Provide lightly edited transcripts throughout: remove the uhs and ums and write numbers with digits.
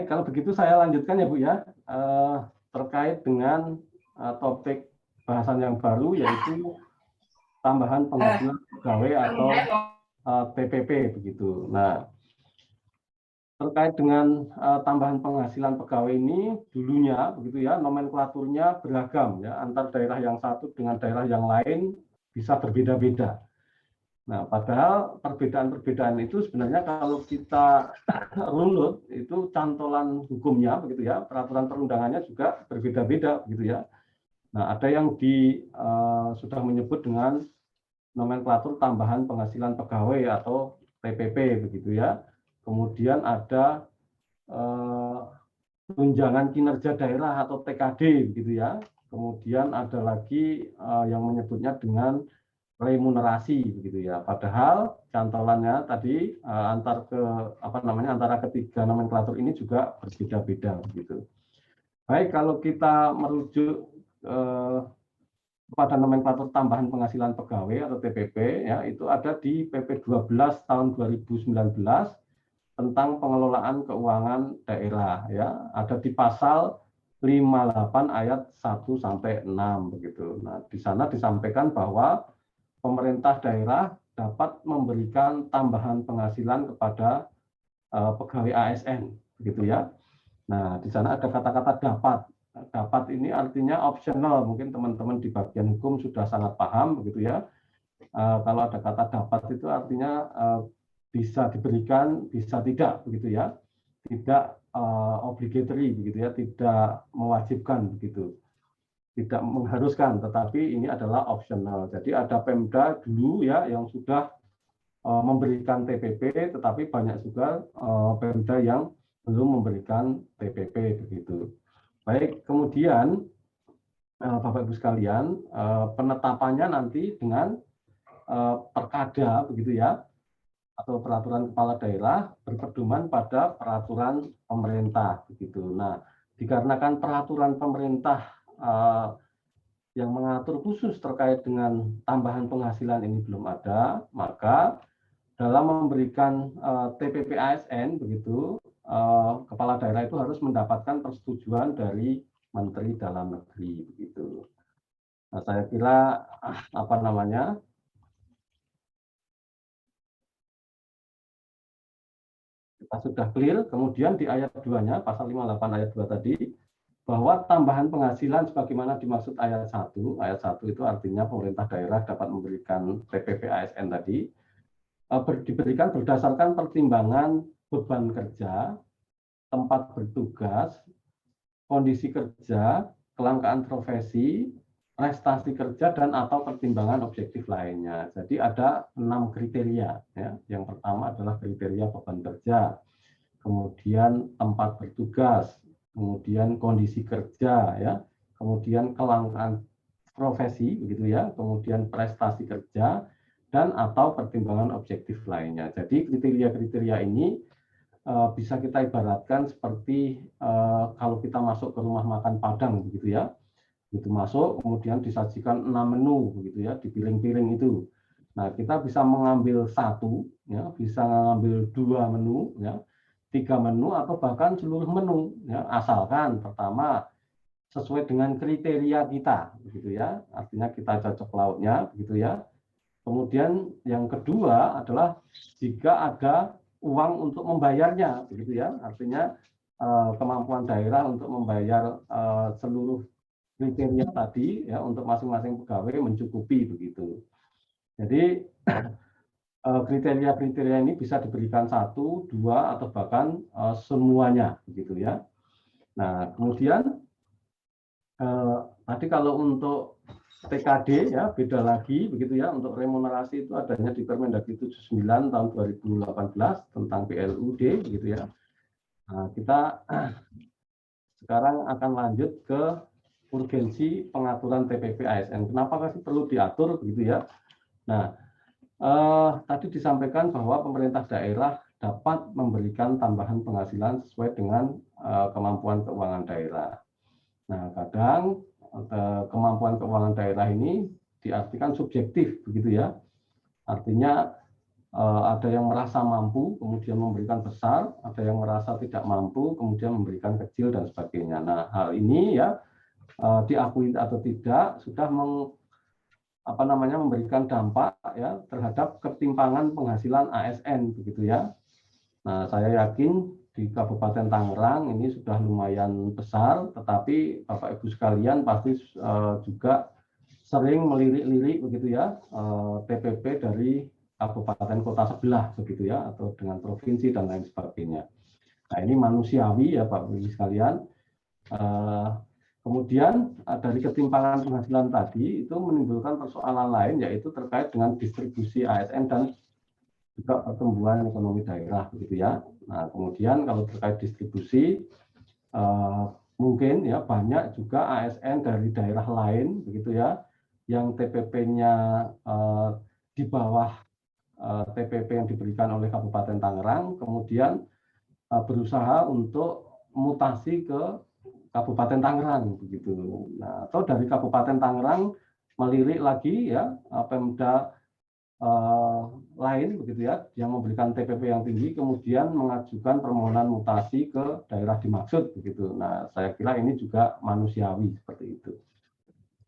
kalau begitu saya lanjutkan ya Bu ya, terkait dengan topik bahasan yang baru yaitu tambahan penghasilan pegawai atau TPP begitu. Nah, terkait dengan tambahan penghasilan pegawai ini dulunya begitu ya, nomenklaturnya beragam ya, antar daerah yang satu dengan daerah yang lain bisa berbeda-beda. Nah, padahal perbedaan-perbedaan itu sebenarnya kalau kita runut itu cantolan hukumnya begitu ya, peraturan perundangannya juga berbeda-beda begitu ya. Nah, ada yang sudah menyebut dengan nomenklatur tambahan penghasilan pegawai atau TPP begitu ya. Kemudian ada tunjangan kinerja daerah atau TKD begitu ya. Kemudian ada lagi yang menyebutnya dengan remunerasi begitu ya. Padahal cantolannya tadi antara ketiga nomenklatur ini juga berbeda-beda begitu. Baik, kalau kita merujuk kepada nomenklatur tambahan penghasilan pegawai atau TPP ya, itu ada di PP 12 tahun 2019 tentang pengelolaan keuangan daerah ya. Ada di pasal 58 ayat 1 sampai 6 begitu. Nah, di sana disampaikan bahwa pemerintah daerah dapat memberikan tambahan penghasilan kepada pegawai ASN, begitu ya. Nah, di sana ada kata-kata dapat. Dapat ini artinya optional. Mungkin teman-teman di bagian hukum sudah sangat paham, begitu ya. Kalau ada kata dapat itu artinya bisa diberikan, bisa tidak, begitu ya. Tidak obligatory, begitu ya. Tidak mewajibkan, begitu. Tidak mengharuskan, tetapi ini adalah optional. Jadi ada Pemda dulu ya yang sudah memberikan TPP, tetapi banyak juga Pemda yang belum memberikan TPP begitu. Baik, kemudian Bapak Ibu sekalian, penetapannya nanti dengan perkada begitu ya, atau peraturan kepala daerah berpedoman pada peraturan pemerintah begitu. Nah, dikarenakan peraturan pemerintah yang mengatur khusus terkait dengan tambahan penghasilan ini belum ada, maka dalam memberikan TPP ASN begitu, kepala daerah itu harus mendapatkan persetujuan dari Menteri Dalam Negeri begitu. Nah, saya kira kita sudah clear. Kemudian di ayat 2-nya, pasal 58 ayat 2 tadi, bahwa tambahan penghasilan sebagaimana dimaksud ayat 1. Ayat 1 itu artinya pemerintah daerah dapat memberikan TPP ASN tadi, diberikan berdasarkan pertimbangan beban kerja, tempat bertugas, kondisi kerja, kelangkaan profesi, prestasi kerja, dan atau pertimbangan objektif lainnya. Jadi ada 6 kriteria. Ya. Yang pertama adalah kriteria beban kerja, kemudian tempat bertugas, kemudian kondisi kerja, ya, kemudian kelangkaan profesi, begitu ya, kemudian prestasi kerja, dan atau pertimbangan objektif lainnya. Jadi kriteria-kriteria ini bisa kita ibaratkan seperti kalau kita masuk ke rumah makan Padang, begitu ya, itu masuk, kemudian disajikan 6 menu, begitu ya, di piring-piring itu. Nah, kita bisa mengambil satu, ya, bisa mengambil 2 menu, ya, 3 menu atau bahkan seluruh menu ya, asalkan pertama sesuai dengan kriteria kita begitu ya, artinya kita cocok lauknya begitu ya. Kemudian yang kedua adalah jika ada uang untuk membayarnya begitu ya, artinya kemampuan daerah untuk membayar seluruh kriteria tadi ya untuk masing-masing pegawai mencukupi begitu. Jadi kriteria-kriteria ini bisa diberikan 1, 2, atau bahkan semuanya, begitu ya. Nah, kemudian tadi kalau untuk TKD ya beda lagi, begitu ya. Untuk remunerasi itu adanya di Permendagri 79 tahun 2018 tentang PLUD, begitu ya. Nah, kita sekarang akan lanjut ke urgensi pengaturan TPP ASN. Kenapa sih perlu diatur, begitu ya? Nah, tadi disampaikan bahwa pemerintah daerah dapat memberikan tambahan penghasilan sesuai dengan kemampuan keuangan daerah. Nah, kadang kemampuan keuangan daerah ini diartikan subjektif, begitu ya. Artinya ada yang merasa mampu kemudian memberikan besar, ada yang merasa tidak mampu kemudian memberikan kecil dan sebagainya. Nah, hal ini ya diakui atau tidak sudah memberikan dampak ya terhadap ketimpangan penghasilan ASN begitu ya. Nah, saya yakin di Kabupaten Tangerang ini sudah lumayan besar, tetapi Bapak Ibu sekalian pasti juga sering melirik-lirik begitu ya TPP dari kabupaten kota sebelah begitu ya, atau dengan provinsi dan lain sebagainya. Nah, ini manusiawi ya Pak Ibu sekalian. Kemudian dari ketimpangan penghasilan tadi itu menimbulkan persoalan lain, yaitu terkait dengan distribusi ASN dan juga pertumbuhan ekonomi daerah begitu ya. Nah, kemudian kalau terkait distribusi mungkin ya banyak juga ASN dari daerah lain begitu ya yang TPP-nya di bawah TPP yang diberikan oleh Kabupaten Tangerang, kemudian berusaha untuk mutasi ke Kabupaten Tangerang begitu. Nah, atau dari Kabupaten Tangerang melirik lagi ya Pemda lain begitu ya yang memberikan TPP yang tinggi kemudian mengajukan permohonan mutasi ke daerah dimaksud begitu. Nah, saya kira ini juga manusiawi seperti itu.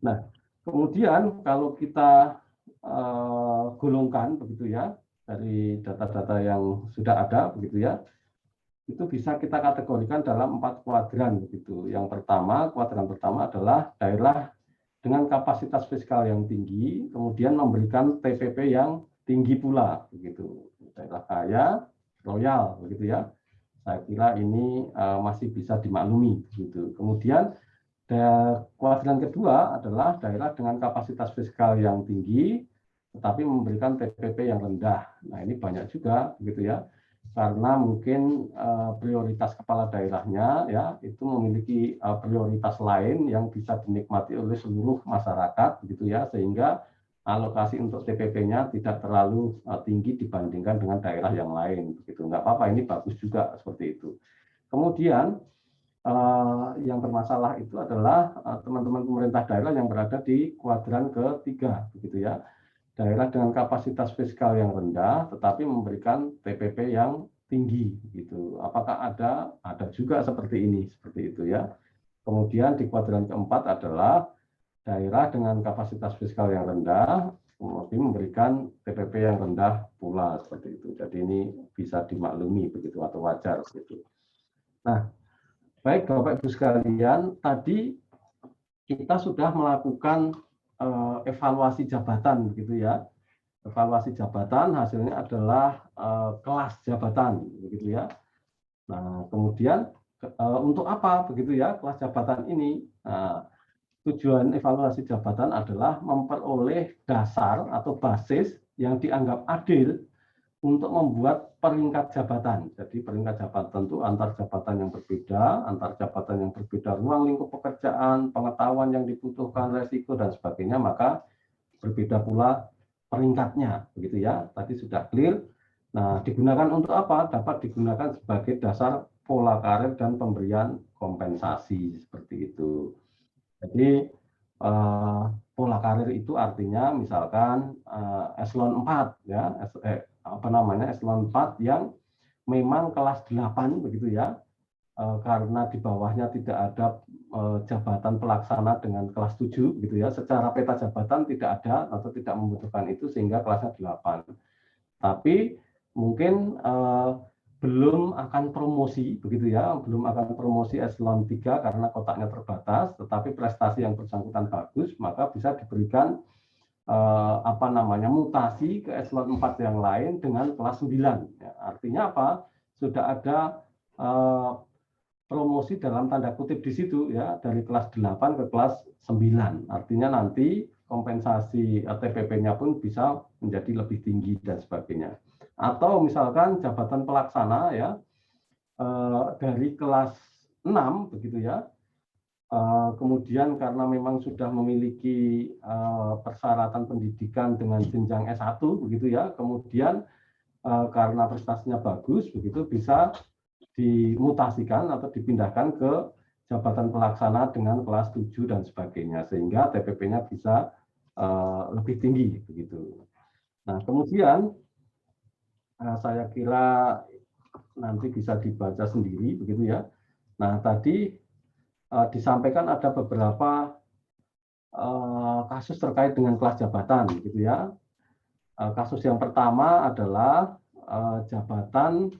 Nah, kemudian kalau kita golongkan begitu ya dari data-data yang sudah ada begitu ya, itu bisa kita kategorikan dalam 4 kuadran begitu. Yang pertama, kuadran pertama adalah daerah dengan kapasitas fiskal yang tinggi, kemudian memberikan TPP yang tinggi pula begitu. Daerah kaya, royal begitu ya. Saya kira ini masih bisa dimaklumi begitu. Kemudian kuadran kedua adalah daerah dengan kapasitas fiskal yang tinggi, tetapi memberikan TPP yang rendah. Nah, ini banyak juga, begitu ya, karena mungkin prioritas kepala daerahnya ya itu memiliki prioritas lain yang bisa dinikmati oleh seluruh masyarakat, begitu ya, sehingga alokasi untuk TPP-nya tidak terlalu tinggi dibandingkan dengan daerah yang lain, begitu. Nggak apa-apa, ini bagus juga seperti itu. Kemudian yang bermasalah itu adalah teman-teman pemerintah daerah yang berada di kuadran ketiga, begitu ya. Daerah dengan kapasitas fiskal yang rendah, tetapi memberikan TPP yang tinggi, gitu. Apakah ada? Ada juga seperti ini, seperti itu ya. Kemudian di kuadran keempat adalah daerah dengan kapasitas fiskal yang rendah, kemudian memberikan TPP yang rendah pula, seperti itu. Jadi ini bisa dimaklumi begitu atau wajar, begitu. Nah, baik Bapak Ibu sekalian, tadi kita sudah melakukan evaluasi jabatan begitu ya. Evaluasi jabatan hasilnya adalah kelas jabatan begitu ya. Nah, kemudian untuk apa begitu ya kelas jabatan ini? Nah, tujuan evaluasi jabatan adalah memperoleh dasar atau basis yang dianggap adil untuk membuat peringkat jabatan. Jadi peringkat jabatan itu antar jabatan yang berbeda, ruang lingkup pekerjaan, pengetahuan yang dibutuhkan, resiko dan sebagainya, maka berbeda pula peringkatnya, begitu ya. Tadi sudah clear. Nah, digunakan untuk apa? Dapat digunakan sebagai dasar pola karir dan pemberian kompensasi seperti itu. Jadi pola karir itu artinya misalkan eselon 4 ya, eselon 4 yang memang kelas 8 begitu ya, karena di bawahnya tidak ada jabatan pelaksana dengan kelas 7 gitu ya, secara peta jabatan tidak ada atau tidak membutuhkan itu sehingga kelasnya 8. Tapi mungkin belum akan promosi begitu ya, belum akan promosi eselon 3 karena kotaknya terbatas, tetapi prestasi yang bersangkutan bagus, maka bisa diberikan mutasi ke eselon 4 yang lain dengan kelas 9. Ya, artinya apa? Sudah ada promosi dalam tanda kutip di situ ya, dari kelas 8 ke kelas 9. Artinya nanti kompensasi TPP-nya pun bisa menjadi lebih tinggi dan sebagainya. Atau misalkan jabatan pelaksana ya dari kelas 6 begitu ya, kemudian karena memang sudah memiliki persyaratan pendidikan dengan jenjang S1 begitu ya, kemudian karena prestasinya bagus begitu bisa dimutasikan atau dipindahkan ke jabatan pelaksana dengan kelas 7 dan sebagainya, sehingga TPP-nya bisa lebih tinggi begitu. Nah, kemudian saya kira nanti bisa dibaca sendiri begitu ya. Nah, tadi disampaikan ada beberapa kasus terkait dengan kelas jabatan gitu ya. Kasus yang pertama adalah jabatan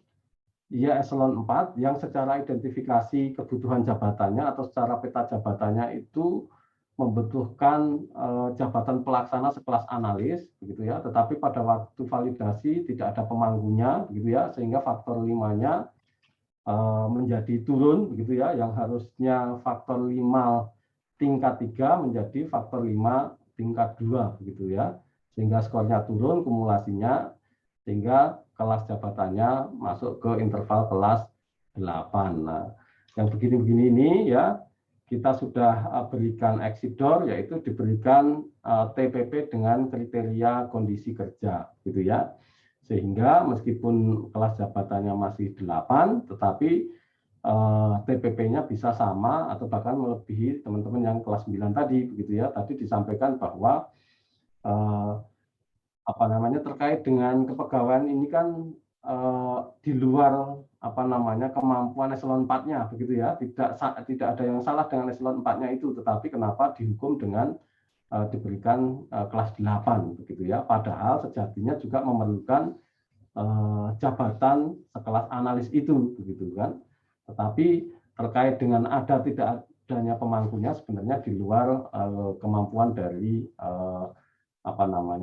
eselon 4 yang secara identifikasi kebutuhan jabatannya atau secara peta jabatannya itu membutuhkan jabatan pelaksana sekelas analis begitu ya, tetapi pada waktu validasi tidak ada pemangkunya begitu ya, sehingga faktor 5-nya menjadi turun begitu ya, yang harusnya faktor 5 tingkat 3 menjadi faktor 5 tingkat 2 begitu ya, sehingga skornya turun kumulasinya, sehingga kelas jabatannya masuk ke interval kelas 8. Nah, yang begini-begini ini ya kita sudah berikan exit door, yaitu diberikan TPP dengan kriteria kondisi kerja gitu ya. Sehingga meskipun kelas jabatannya masih 8, tetapi TPP-nya bisa sama atau bahkan melebihi teman-teman yang kelas 9 tadi begitu ya. Tadi disampaikan bahwa terkait dengan kepegawaian ini kan di luar kemampuan eselon 4-nya begitu ya. Tidak ada yang salah dengan eselon 4-nya itu, tetapi kenapa dihukum dengan diberikan kelas 8 begitu ya. Padahal sejatinya juga memerlukan jabatan sekelas analis itu begitu kan. Tetapi terkait dengan ada tidak adanya pemangkunya sebenarnya di luar kemampuan dari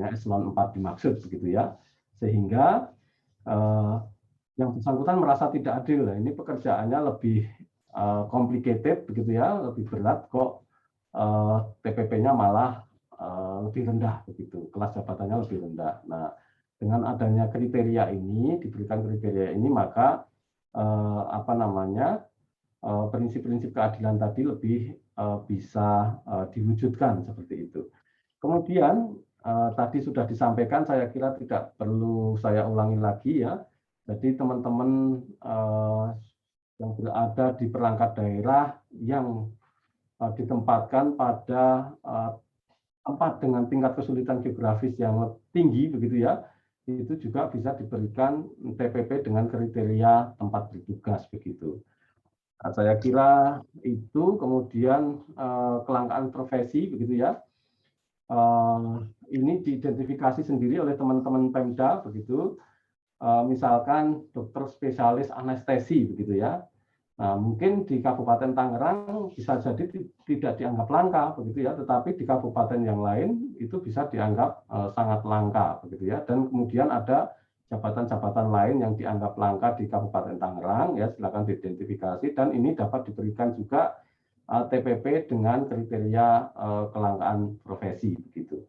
eselon 4 dimaksud begitu ya, sehingga yang bersangkutan merasa tidak adil. Nah, ini pekerjaannya lebih complicated begitu ya, lebih berat kok TPP-nya malah lebih rendah begitu, kelas jabatannya lebih rendah. Nah, dengan adanya kriteria ini, diberikan kriteria ini, maka prinsip-prinsip keadilan tadi lebih bisa diwujudkan seperti itu. Kemudian tadi sudah disampaikan, saya kira tidak perlu saya ulangi lagi ya. Jadi teman-teman yang berada di perangkat daerah yang ditempatkan pada tempat dengan tingkat kesulitan geografis yang tinggi begitu ya, itu juga bisa diberikan TPP dengan kriteria tempat bertugas begitu. Nah, saya kira itu. Kemudian kelangkaan profesi begitu ya. Ini diidentifikasi sendiri oleh teman-teman Pemda begitu. Misalkan dokter spesialis anestesi begitu ya. Nah, mungkin di Kabupaten Tangerang bisa jadi tidak dianggap langka begitu ya, tetapi di kabupaten yang lain itu bisa dianggap sangat langka begitu ya. Dan kemudian ada jabatan-jabatan lain yang dianggap langka di Kabupaten Tangerang ya, silakan diidentifikasi, dan ini dapat diberikan juga TPP dengan kriteria kelangkaan profesi begitu.